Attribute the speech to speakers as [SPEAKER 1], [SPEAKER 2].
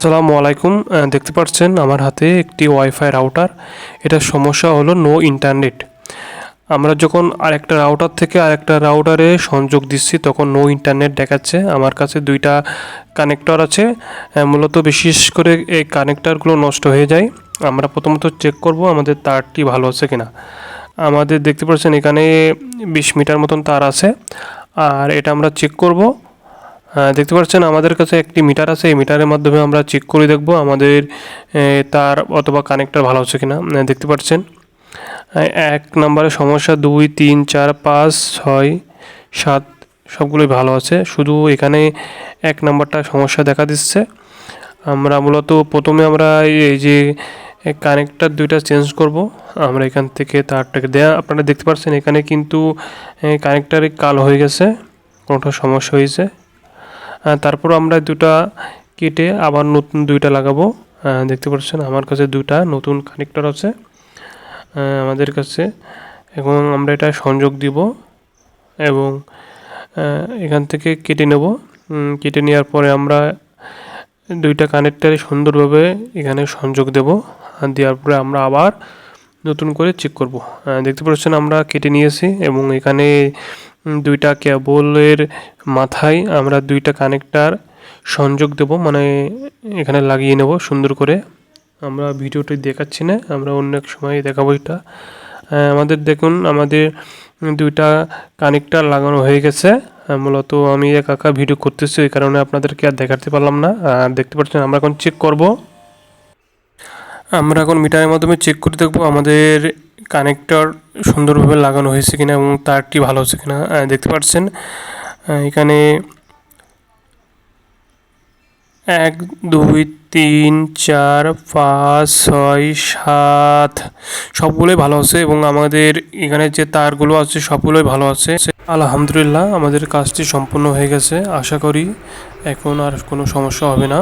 [SPEAKER 1] আসসালামু আলাইকুম। দেখতে পাচ্ছেন আমার হাতে একটি ওয়াইফাই রাউটার। এটার সমস্যা হলো নো ইন্টারনেট। আমরা যখন আরেকটা রাউটার থেকে আরেকটা রাউটারে সংযোগ দিচ্ছি তখন নো ইন্টারনেট দেখাচ্ছে। আমার কাছে দুইটা কানেক্টর আছে। মূলত বিশেষ করে এই কানেক্টরগুলো নষ্ট হয়ে যায়। আমরা প্রথমত চেক করব আমাদের তারটি ভালো আছে কিনা। আমাদের দেখতে পাচ্ছেন এখানে 20 মিটার মতন তার আছে, আর এটা আমরা চেক করব। দেখতে পাচ্ছেন আমাদের কাছে একটি মিটার আছে। এই মিটারের মাধ্যমে আমরা চেক করে দেখব আমাদের তার অথবা কানেক্টর ভালো আছে কিনা। দেখতে পাচ্ছেন 1 নম্বরের সমস্যা, 2, 3, 4, 5, 6, 7 সবগুলোই ভালো আছে, শুধু এখানে 1 নম্বরটা সমস্যা দেখা দিচ্ছে। আমরা মূলত প্রথমে আমরা এই যে কানেক্টর দুইটা চেঞ্জ করব। আমরা এখান থেকে তারটাকে দেয়া আপনারা দেখতে পাচ্ছেন এখানে কিন্তু কানেক্টরে কালো হয়ে গেছে, কোনোটা সমস্যা হয়েছে। তারপর আমরা দুটা কেটে আবার নতুন দুইটা লাগাবো। দেখতে পাচ্ছেন আমার কাছে দুইটা নতুন কানেক্টর আছে আমাদের কাছে। এখন আমরা এটা সংযোগ দিব এবং এখান থেকে কেটে নেব। কেটে নেওয়ার পরে আমরা দুইটা কানেক্টরে সুন্দরভাবে এখানে সংযোগ দেব। দেওয়ার পরে আমরা আবার নতুন করে চেক করব। দেখতে পাচ্ছেন আমরা কেটে নিয়েছি এবং এখানে দুইটা কেবলের মাথায় আমরা দুইটা কানেক্টর সংযোগ দেব, মানে এখানে লাগিয়ে নেব সুন্দর করে। আমরা ভিডিওটি দেখাচ্ছি না, আমরা অন্য এক সময় দেখাবো এটা। আমাদের দেখুন আমাদের দুইটা কানেক্টর লাগানো হয়ে গেছে। মূলত আমি একা ভিডিও করতেছি, এই কারণে আপনাদেরকে আর দেখাতে পারলাম না। আর দেখতে পাচ্ছেন আমরা এখন চেক করব। আমরা এখন মিটারের মাধ্যমে চেক করে দেখব আমাদের কানেক্টর সুন্দরভাবে লাগানো হয়েছে কিনা এবং তারটি ভালো হচ্ছে কিনা। দেখতে পাচ্ছেন এখানে 1, 2, 3, 4, 5, 6, 7 সবগুলোই ভালো আছে এবং আমাদের এখানে যে তারগুলো আছে সবগুলোই ভালো আছে। আলহামদুলিল্লাহ আমাদের কাজটি সম্পূর্ণ হয়ে গেছে। আশা করি এখন আর কোনো সমস্যা হবে না।